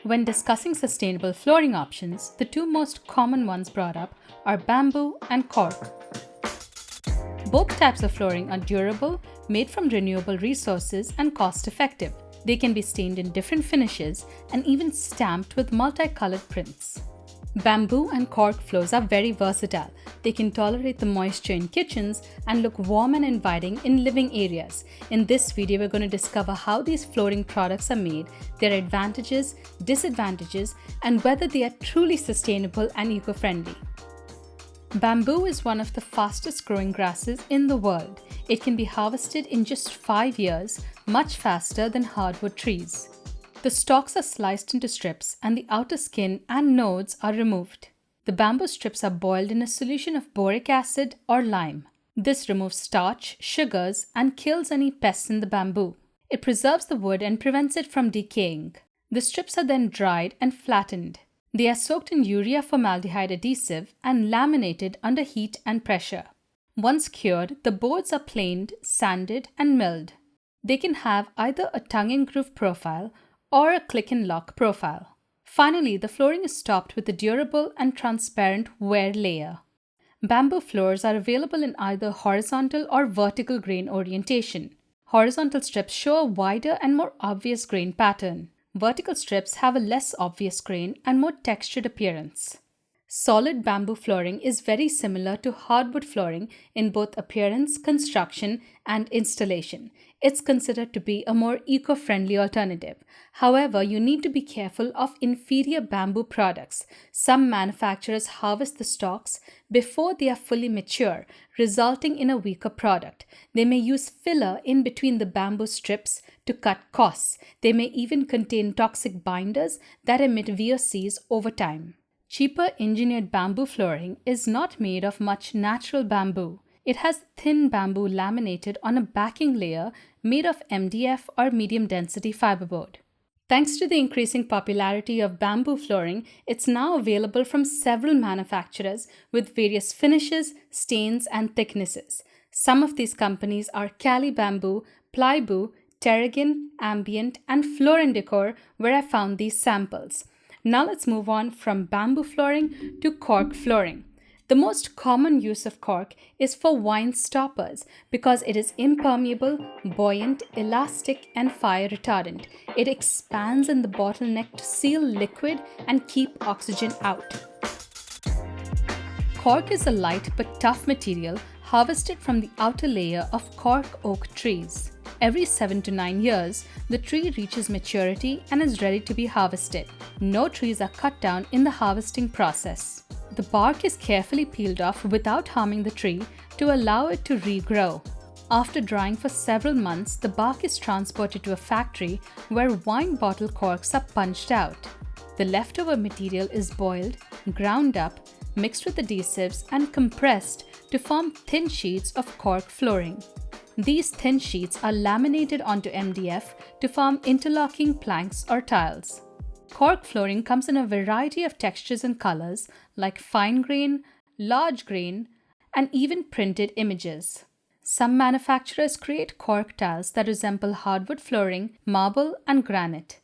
When discussing sustainable flooring options, the two most common ones brought up are bamboo and cork. Both types of flooring are durable, made from renewable resources, and cost-effective. They can be stained in different finishes and even stamped with multicolored prints. Bamboo and cork floors are very versatile. They can tolerate the moisture in kitchens and look warm and inviting in living areas. In this video, we're going to discover how these flooring products are made, their advantages, disadvantages, and whether they are truly sustainable and eco-friendly. Bamboo is one of the fastest growing grasses in the world. It can be harvested in just 5 years, much faster than hardwood trees. The stalks are sliced into strips and the outer skin and nodes are removed. The bamboo strips are boiled in a solution of boric acid or lime. This removes starch, sugars, and kills any pests in the bamboo. It preserves the wood and prevents it from decaying. The strips are then dried and flattened. They are soaked in urea formaldehyde adhesive and laminated under heat and pressure. Once cured, the boards are planed, sanded, and milled. They can have either a tongue-and-groove profile or a click-and-lock profile. Finally, the flooring is topped with a durable and transparent wear layer. Bamboo floors are available in either horizontal or vertical grain orientation. Horizontal strips show a wider and more obvious grain pattern. Vertical strips have a less obvious grain and more textured appearance. Solid bamboo flooring is very similar to hardwood flooring in both appearance, construction, and installation. It's considered to be a more eco-friendly alternative. However, you need to be careful of inferior bamboo products. Some manufacturers harvest the stalks before they are fully mature, resulting in a weaker product. They may use filler in between the bamboo strips to cut costs. They may even contain toxic binders that emit VOCs over time. Cheaper engineered bamboo flooring is not made of much natural bamboo. It has thin bamboo laminated on a backing layer made of MDF or medium density fiberboard. Thanks to the increasing popularity of bamboo flooring, it's now available from several manufacturers with various finishes, stains, and thicknesses. Some of these companies are Cali Bamboo, Plyboo, Terragon, Ambient, and Floor & Decor, where I found these samples. Now let's move on from bamboo flooring to cork flooring. The most common use of cork is for wine stoppers because it is impermeable, buoyant, elastic, and fire retardant. It expands in the bottleneck to seal liquid and keep oxygen out. Cork is a light but tough material harvested from the outer layer of cork oak trees. Every 7 to 9 years, the tree reaches maturity and is ready to be harvested. No trees are cut down in the harvesting process. The bark is carefully peeled off without harming the tree to allow it to regrow. After drying for several months, the bark is transported to a factory where wine bottle corks are punched out. The leftover material is boiled, ground up, mixed with adhesives, and compressed to form thin sheets of cork flooring. These thin sheets are laminated onto MDF to form interlocking planks or tiles. Cork flooring comes in a variety of textures and colors like fine grain, large grain, and even printed images. Some manufacturers create cork tiles that resemble hardwood flooring, marble, and granite.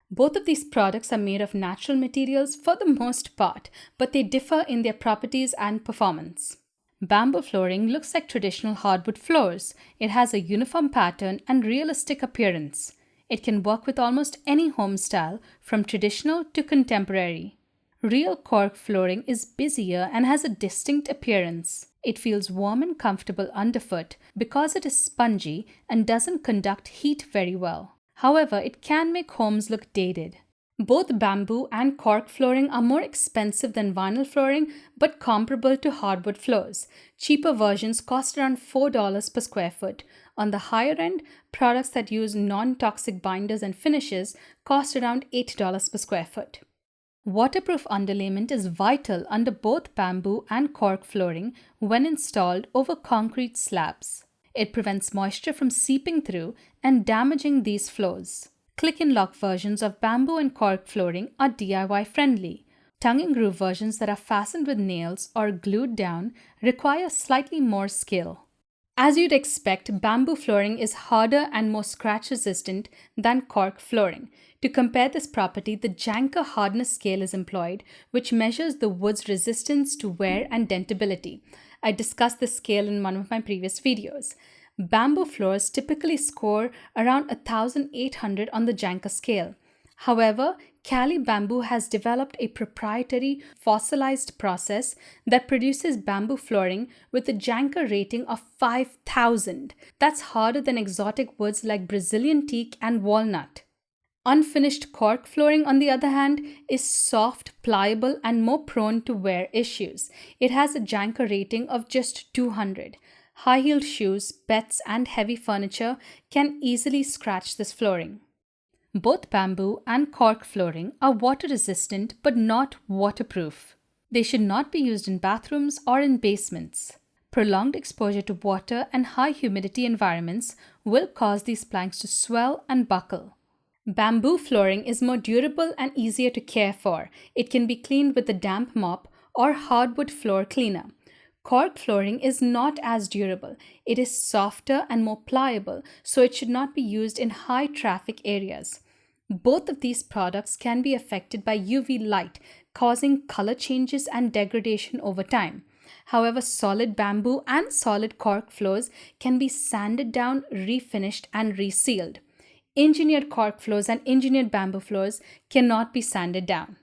Both of these products are made of natural materials for the most part, but they differ in their properties and performance. Bamboo flooring looks like traditional hardwood floors. It has a uniform pattern and realistic appearance. It can work with almost any home style, from traditional to contemporary. Real cork flooring is busier and has a distinct appearance. It feels warm and comfortable underfoot because it is spongy and doesn't conduct heat very well. However, it can make homes look dated. Both bamboo and cork flooring are more expensive than vinyl flooring but comparable to hardwood floors. Cheaper versions cost around $4 per square foot. On the higher end, products that use non-toxic binders and finishes cost around $8 per square foot. Waterproof underlayment is vital under both bamboo and cork flooring when installed over concrete slabs. It prevents moisture from seeping through and damaging these floors. Click-and-lock versions of bamboo and cork flooring are DIY friendly. Tongue-and-groove versions that are fastened with nails or glued down require slightly more skill. As you'd expect, bamboo flooring is harder and more scratch resistant than cork flooring. To compare this property, the Janker hardness scale is employed, which measures the wood's resistance to wear and dentability. I discussed this scale in one of my previous videos. Bamboo floors typically score around 1,800 on the Janker scale. However, Cali Bamboo has developed a proprietary fossilized process that produces bamboo flooring with a Janker rating of 5,000. That's harder than exotic woods like Brazilian teak and walnut. Unfinished cork flooring, on the other hand, is soft, pliable, and more prone to wear issues. It has a Janker rating of just 200. High-heeled shoes, pets, and heavy furniture can easily scratch this flooring. Both bamboo and cork flooring are water resistant but not waterproof. They should not be used in bathrooms or in basements. Prolonged exposure to water and high humidity environments will cause these planks to swell and buckle. Bamboo flooring is more durable and easier to care for. It can be cleaned with a damp mop or hardwood floor cleaner. Cork flooring is not as durable. It is softer and more pliable, so it should not be used in high traffic areas. Both of these products can be affected by UV light, causing color changes and degradation over time. However, solid bamboo and solid cork floors can be sanded down, refinished, and resealed. Engineered cork floors and engineered bamboo floors cannot be sanded down.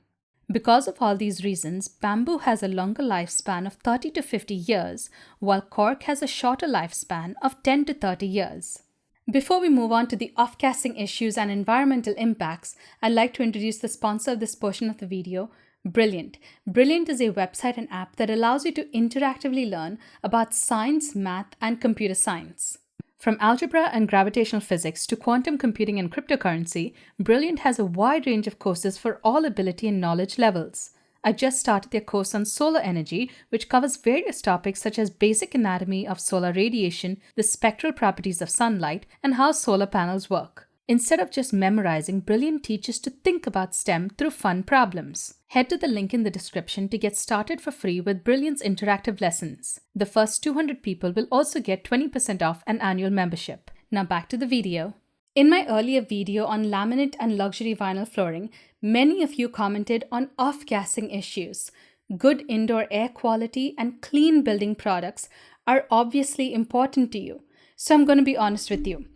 Because of all these reasons, bamboo has a longer lifespan of 30 to 50 years, while cork has a shorter lifespan of 10 to 30 years. Before we move on to the off-gassing issues and environmental impacts, I'd like to introduce the sponsor of this portion of the video, Brilliant. Brilliant is a website and app that allows you to interactively learn about science, math, and computer science. From algebra and gravitational physics to quantum computing and cryptocurrency, Brilliant has a wide range of courses for all ability and knowledge levels. I just started their course on solar energy, which covers various topics such as basic anatomy of solar radiation, the spectral properties of sunlight, and how solar panels work. Instead of just memorizing, Brilliant teaches to think about STEM through fun problems. Head to the link in the description to get started for free with Brilliant's interactive lessons. The first 200 people will also get 20% off an annual membership. Now back to the video. In my earlier video on laminate and luxury vinyl flooring, many of you commented on off-gassing issues. Good indoor air quality and clean building products are obviously important to you. So I'm going to be honest with you.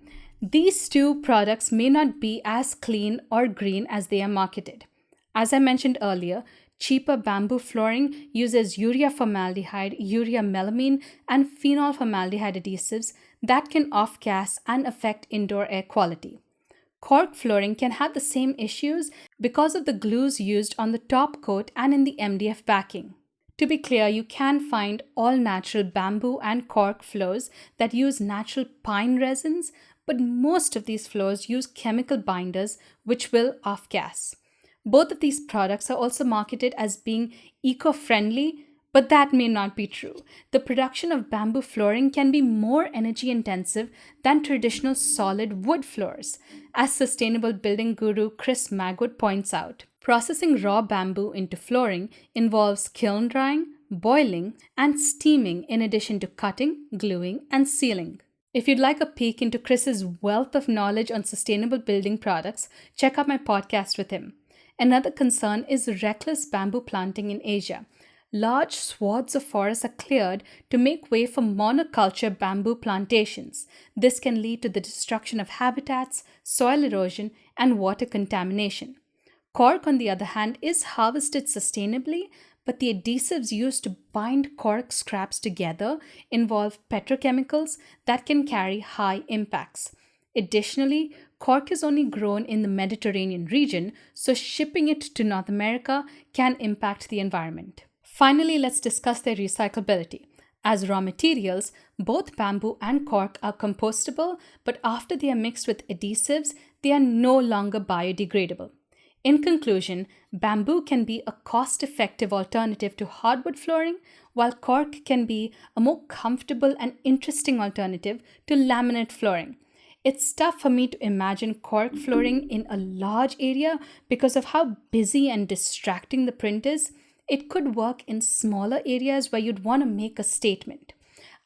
These two products may not be as clean or green as they are marketed. As I mentioned earlier, cheaper bamboo flooring uses urea formaldehyde, urea melamine, and phenol formaldehyde adhesives that can off-gas and affect indoor air quality. Cork flooring can have the same issues because of the glues used on the top coat and in the MDF backing. To be clear, you can find all-natural bamboo and cork floors that use natural pine resins, but most of these floors use chemical binders which will off-gas. Both of these products are also marketed as being eco-friendly, but that may not be true. The production of bamboo flooring can be more energy intensive than traditional solid wood floors, as sustainable building guru Chris Magwood points out. Processing raw bamboo into flooring involves kiln drying, boiling, and steaming in addition to cutting, gluing, and sealing. If you'd like a peek into Chris's wealth of knowledge on sustainable building products, check out my podcast with him. Another concern is reckless bamboo planting in Asia. Large swaths of forests are cleared to make way for monoculture bamboo plantations. This can lead to the destruction of habitats, soil erosion, and water contamination. Cork, on the other hand, is harvested sustainably, but the adhesives used to bind cork scraps together involve petrochemicals that can carry high impacts. Additionally, cork is only grown in the Mediterranean region, so shipping it to North America can impact the environment. Finally, let's discuss their recyclability. As raw materials, both bamboo and cork are compostable, but after they are mixed with adhesives, they are no longer biodegradable. In conclusion, bamboo can be a cost-effective alternative to hardwood flooring, while cork can be a more comfortable and interesting alternative to laminate flooring. It's tough for me to imagine cork flooring in a large area because of how busy and distracting the print is. It could work in smaller areas where you'd want to make a statement.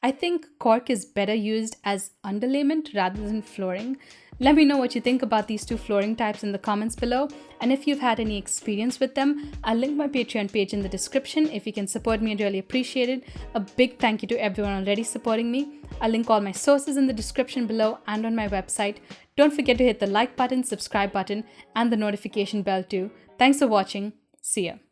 I think cork is better used as underlayment rather than flooring. Let me know what you think about these two flooring types in the comments below, and if you've had any experience with them, I'll link my Patreon page in the description. If you can support me, I'd really appreciate it. A big thank you to everyone already supporting me. I'll link all my sources in the description below and on my website. Don't forget to hit the like button, subscribe button, and the notification bell too. Thanks for watching. See ya.